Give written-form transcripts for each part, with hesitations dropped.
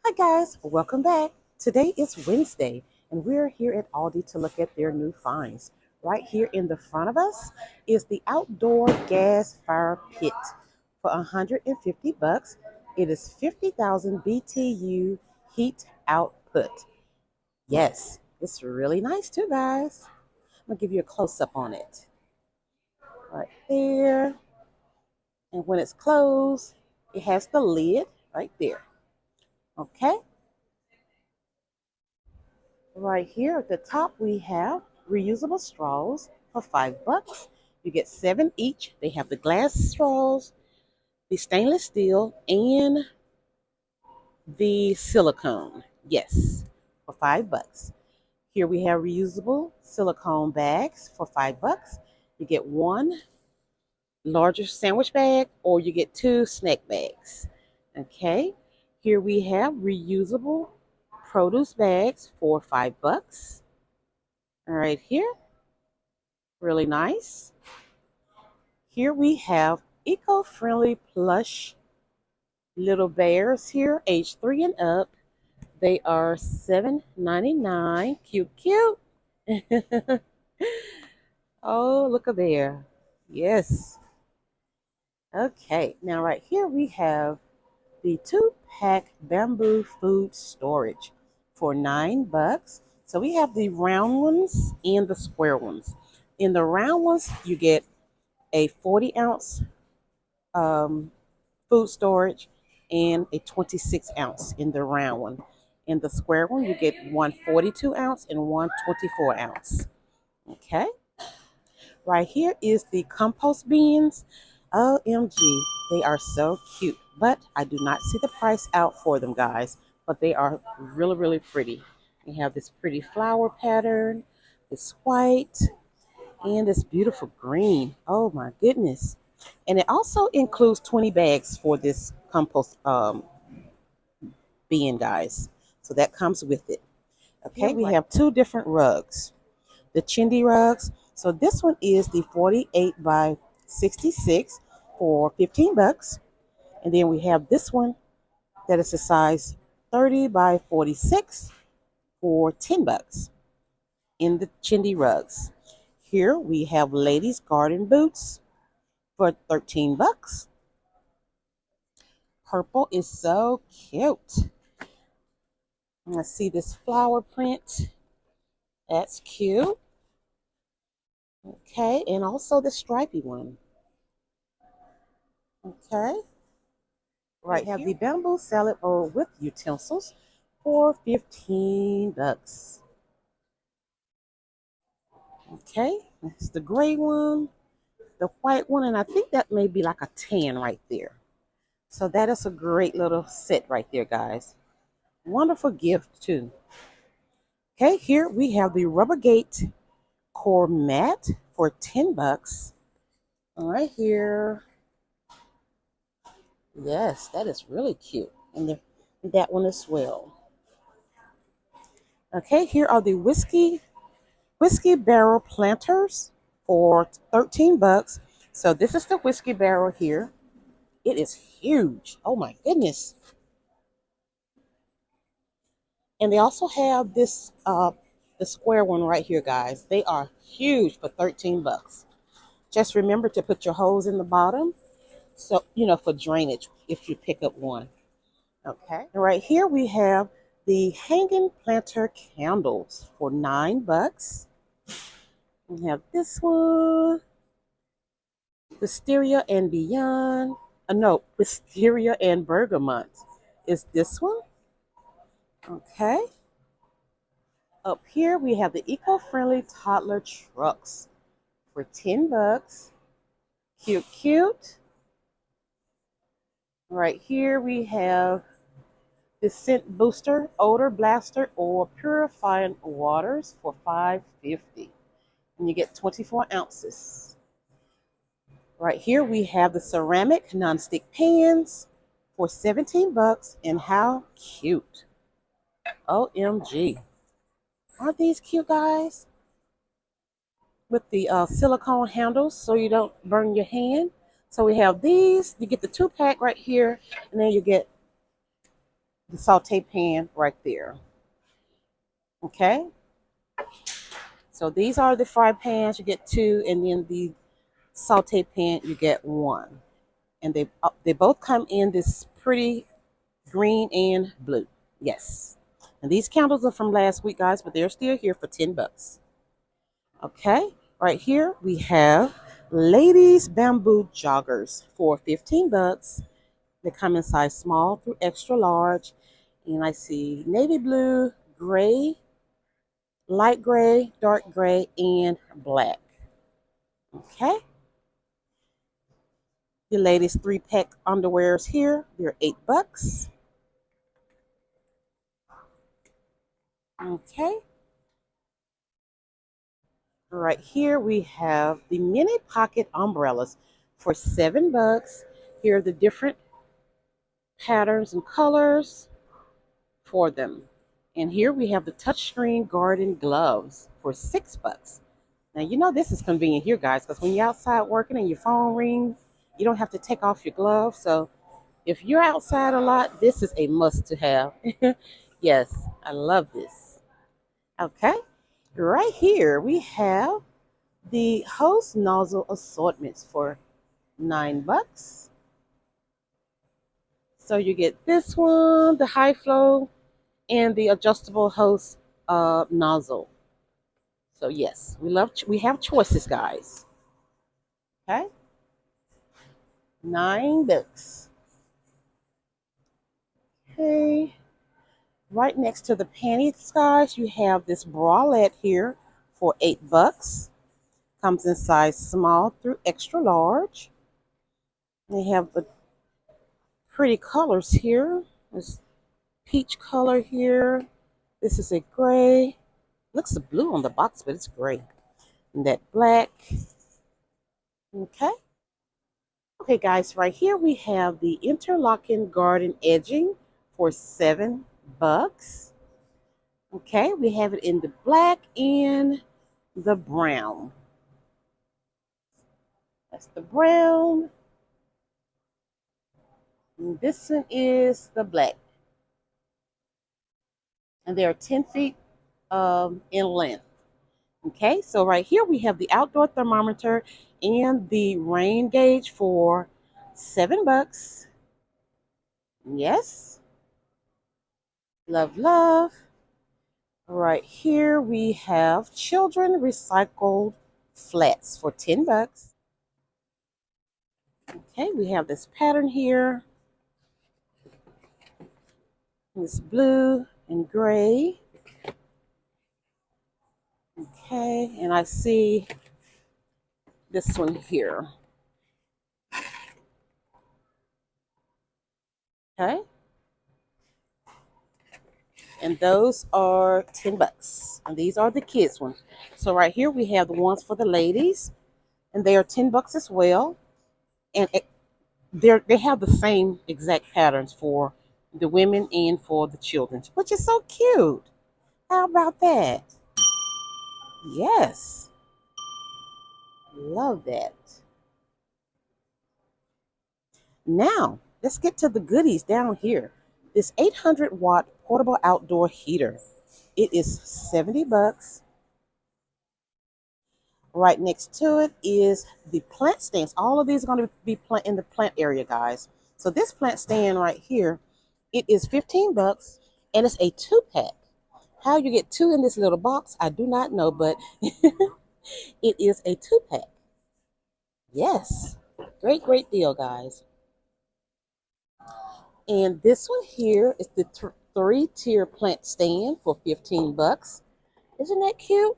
Hi guys, welcome back. Today is Wednesday and we're here at Aldi to look at their new finds. Right here in the front of us is the outdoor gas fire pit for 150 bucks. It is 50,000 BTU heat output. Yes, it's really nice too, guys. I'm gonna give you a close up on it. Right there. And when it's closed, it has the lid right there. Okay. Right here at the top, we have reusable straws for $5. You get 7 each. They have the glass straws, the stainless steel, and the silicone. Yes, for $5. Here we have reusable silicone bags for $5. You get one larger sandwich bag, or you get two snack bags. Okay. Here we have reusable produce bags for $5. Right here. Really nice. Here we have eco-friendly plush little bears here, age 3 and up. They are $7.99. Cute, cute. Oh, look a bear. Yes. Okay, now right here we have the 2-pack bamboo food storage for $9. So we have the round ones and the square ones. In the round ones, you get a 40-ounce food storage and a 26-ounce in the round one. In the square one, you get one 42-ounce and one 24-ounce. Okay. Right here is the compost bins. OMG, they are so cute. But I do not see the price out for them, guys. But they are really, really pretty. You have this pretty flower pattern, this white, and this beautiful green. Oh my goodness. And it also includes 20 bags for this compost bin, guys. So that comes with it. Okay, we have two different rugs. The Chindi rugs. So this one is the 48 by 66 for $15. And then we have this one that is the size 30 by 46 for $10 in the Chindi rugs. Here we have ladies' garden boots for $13. Purple is so cute. Let's see this flower print. That's cute. Okay, and also the stripy one. Okay. Right, have the bamboo salad bowl with utensils for $15. Okay, that's the gray one, the white one, and I think that may be like a tan right there. So that is a great little set right there, guys. Wonderful gift too. Okay, here we have the Rubbergate core mat for $10. Right here. Yes, that is really cute. And that one as well. Okay, here are the whiskey barrel planters for $13. So this is the whiskey barrel here. It is huge. Oh my goodness. And they also have this the square one right here, guys. They are huge for $13. Just remember to put your hose in the bottom, so for drainage if you pick up one. Okay. And right here we have the hanging planter candles for $9. We have this one, Wisteria and Beyond. No, Wisteria and Bergamot is this one. Okay. Up here we have the eco-friendly toddler trucks for $10. Cute, cute. Right here we have the scent booster, odor blaster, or purifying waters for $5.50. And you get 24 ounces. Right here we have the ceramic nonstick pans for $17. And how cute. OMG. Aren't these cute, guys? With the silicone handles so you don't burn your hand. So we have these. You get the 2-pack right here. And then you get the saute pan right there. Okay, so these are the fry pans. You get two, and then the saute pan you get one. And they both come in this pretty green and blue. Yes. And these candles are from last week, guys, but they're still here for $10. Okay. Right here we have ladies bamboo joggers for $15. They come in size small through extra large. And I see navy blue, gray, light gray, dark gray, and black. Okay. The ladies 3-pack underwears here. They're $8. Okay. Right here we have the mini pocket umbrellas for $7. Here are the different patterns and colors for them. And here we have the touchscreen garden gloves for $6. Now you know this is convenient here, guys, because when you're outside working and your phone rings, you don't have to take off your gloves. So if you're outside a lot, this is a must to have. Yes, I love this. Okay, right here we have the hose nozzle assortments for $9. So you get this one, the high flow, and the adjustable hose nozzle. So yes, we have choices, guys. Okay, $9. Okay, right next to the panties, guys, you have this bralette here for $8. Comes in size small through extra large. They have the pretty colors here. There's peach color here. This is a gray. Looks a blue on the box, but it's gray. And that black. Okay. Okay, guys, right here we have the interlocking garden edging for $7. Okay, we have it in the black and the brown. That's the brown. And this one is the black. And they are 10 feet in length. Okay, so right here we have the outdoor thermometer and the rain gauge for $7. Yes, love, love. Right here we have children recycled flats for $10. Okay, we have this pattern here. It's blue and gray. Okay, and I see this one here. Okay. And those are $10. And these are the kids ones. So right here we have the ones for the ladies, and they are $10 as well. And they have the same exact patterns for the women and for the children, which is so cute. How about that? Yes, love that. Now, let's get to the goodies down here. This 800-watt portable outdoor heater. It is $70. Right next to it is the plant stands. All of these are going to be in the plant area, guys. So this plant stand right here, it is $15, and it's a 2-pack. How you get two in this little box, I do not know, but it is a 2-pack. Yes, great, great deal, guys. And this one here is the 3-tier plant stand for $15. Isn't that cute?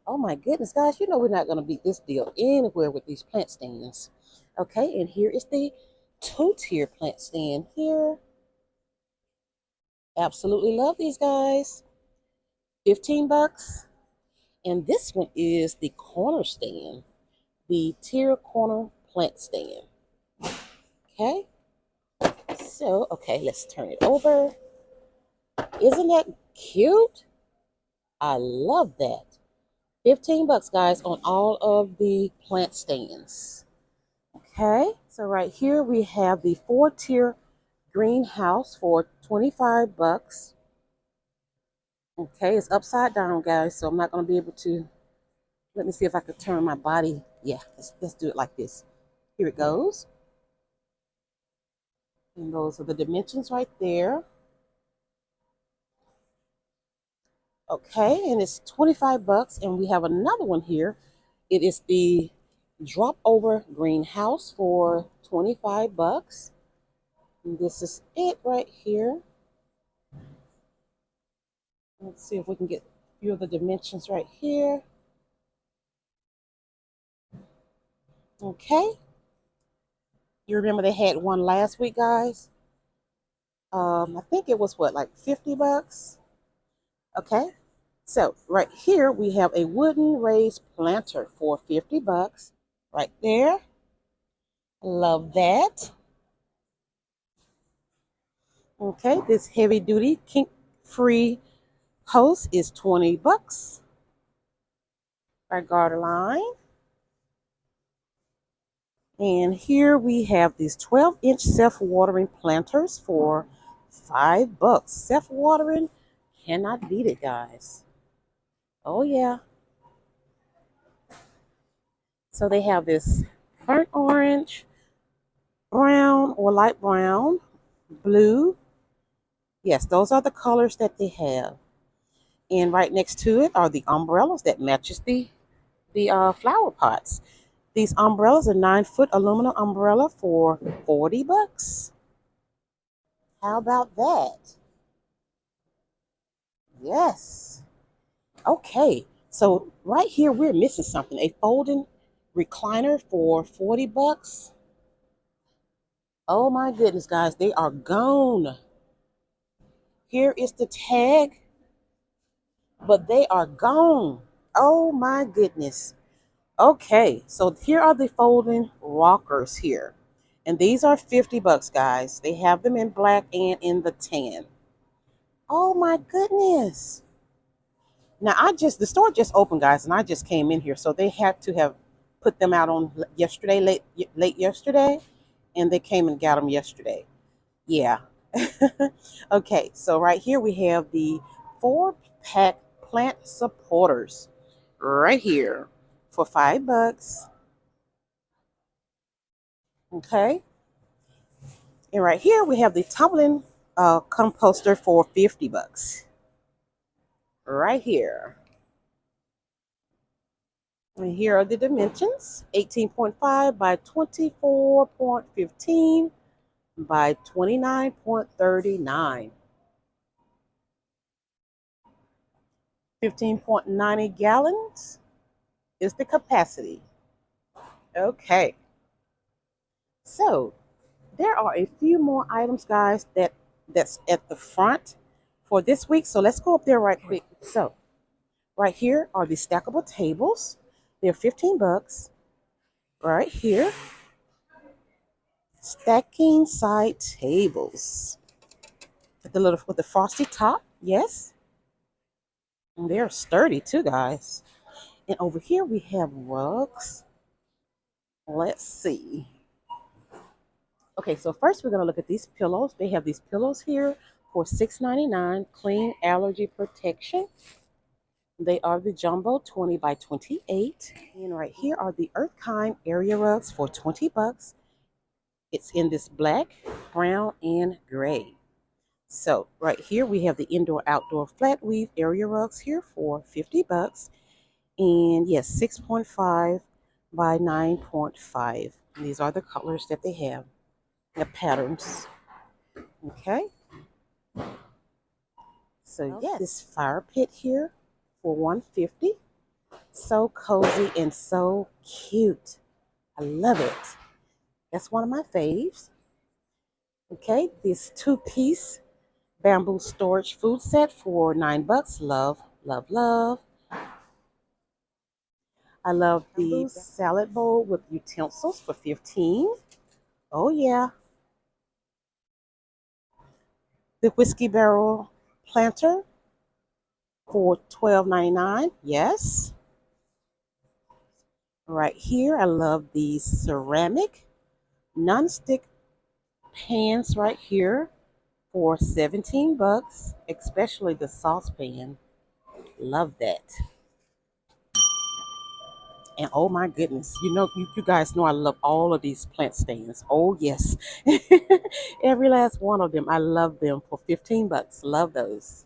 Oh my goodness, guys, you know we're not going to beat this deal anywhere with these plant stands. Okay, and here is the 2-tier plant stand here. Absolutely love these, guys. $15. And this one is the corner stand, the tier corner plant stand. Okay, so, okay, let's turn it over. Isn't that cute? I love that. $15, guys, on all of the plant stands. Okay, so right here we have the 4-tier greenhouse for 25 bucks. Okay, it's upside down, guys, so I'm not going to be able to. Let me see if I could turn my body. Yeah, let's do it like this. Here it goes. And those are the dimensions right there. Okay, and it's 25 bucks. And we have another one here. It is the drop over greenhouse for 25 bucks. And this is it right here. Let's see if we can get a few of the dimensions right here. Okay. You remember they had one last week, guys? I think it was what, like 50 bucks? Okay. So right here we have a wooden raised planter for 50 bucks. Right there. Love that. Okay, this heavy duty kink free hose is 20 bucks. Our garter line. And here we have these 12-inch self-watering planters for 5 bucks. Self-watering, cannot beat it, guys. Oh yeah. So they have this burnt orange, brown or light brown, blue. Yes, those are the colors that they have. And right next to it are the umbrellas that matches the flower pots. These umbrellas are 9-foot aluminum umbrella for 40 bucks. How about that? Yes. Okay. So right here we're missing something. A folding recliner for 40 bucks. Oh my goodness, guys, they are gone. Here is the tag, but they are gone. Oh my goodness. Okay, so here are the folding rockers here. And these are 50 bucks, guys. They have them in black and in the tan. Oh my goodness. Now the store just opened, guys, and I just came in here, so they had to have put them out on yesterday, late yesterday, and they came and got them yesterday. Yeah. Okay, so right here we have the 4-pack plant supporters right here for 5 bucks. Okay. And right here we have the tumbling composter for 50 bucks. Right here. And here are the dimensions: 18.5 by 24.15 by 29.39. 15.90 gallons is the capacity. Okay. So there are a few more items, guys, that's at the front for this week. So let's go up there right quick. So right here are the stackable tables. They're 15 bucks. Right here. Stacking side tables. With the frosty top, yes. And they're sturdy too, guys. And over here we have rugs. Let's see. Okay, so first we're going to look at these pillows. They have these pillows here for $6.99, clean allergy protection. They are the jumbo 20 by 28. And right here are the Earthkind area rugs for 20 bucks. It's in this black, brown, and gray. So right here we have the indoor-outdoor flat weave area rugs here for 50 bucks. And yes, 6.5 by 9.5. And these are the colors that they have, the patterns. Okay. So yes, this fire pit here for $150. So cozy and so cute. I love it. That's one of my faves. Okay, this 2-piece bamboo storage food set for 9 bucks. Love, love, love. I love the salad bowl with utensils for 15. Oh yeah. The whiskey barrel planter for $12.99. Yes. Right here, I love the ceramic non-stick pans right here for 17 bucks, especially the saucepan. Love that. And oh my goodness, you guys know I love all of these plant stands. Oh yes. Every last one of them. I love them for 15 bucks. Love those.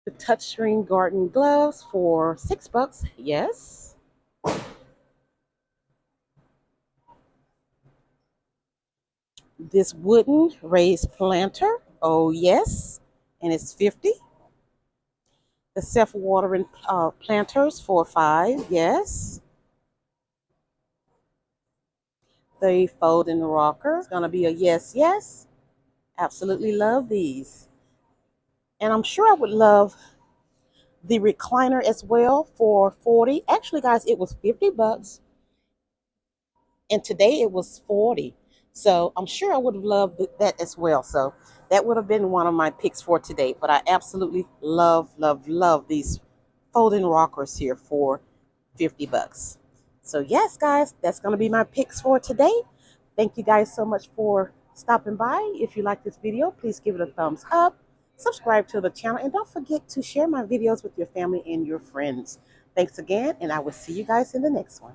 The touchscreen garden gloves for 6 bucks. Yes. This wooden raised planter. Oh yes. And it's 50. The self-watering planters for 5. Yes. The folding rocker is going to be a yes, yes. Absolutely love these. And I'm sure I would love the recliner as well for 40. Actually, guys, it was 50 bucks. And today it was 40. So I'm sure I would have loved that as well. So that would have been one of my picks for today. But I absolutely love, love, love these folding rockers here for 50 bucks. So yes, guys, that's going to be my picks for today. Thank you guys so much for stopping by. If you like this video, please give it a thumbs up. Subscribe to the channel. And don't forget to share my videos with your family and your friends. Thanks again, and I will see you guys in the next one.